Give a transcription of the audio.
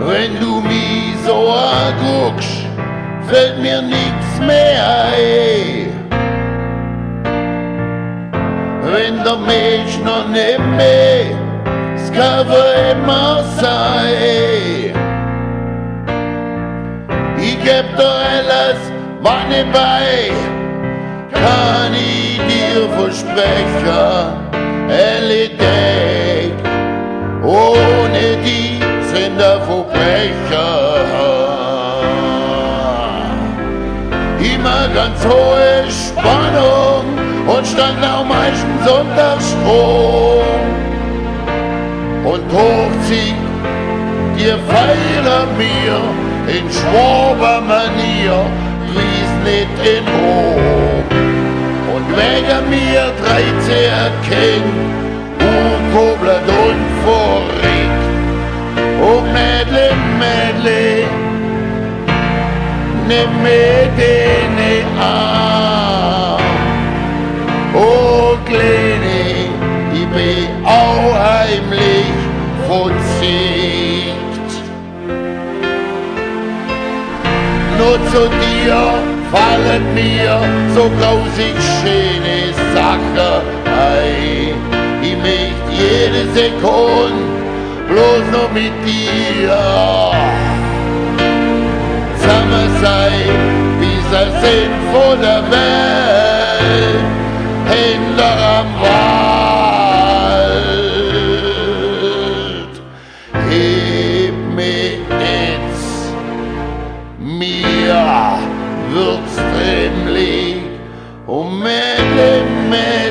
Wenn du mich so anguckst, fällt mir nichts mehr ein. Wenn der Mensch noch nicht mehr, es kann für immer sein. Ich geb dir alles, was ich bei, kann ich dir versprechen, alle Tag, ohne die sind der Verbrecher. Immer ganz hohe Spannung und stand auch meistens unter Strom. Und hochzieht dir Pfeiler mir in Schwaber-Manier, wies nicht in Rom. Und wegen mir 13 Kind, ukoblet und verrückt. Oh Mädle, Mädle, nimm mir den Arm. Oh Kleine, ich bin auch heimlich verzickt. Nur zu dir fallen mir so grausig schöne Sachen ein. Ich möchte jede Sekunde bloß noch mit dir zusammen sein, bis der Sinn von der Welt hinter am Wald. Heb mich jetzt, mir wird's dämlich, oh Mädle, Mädle.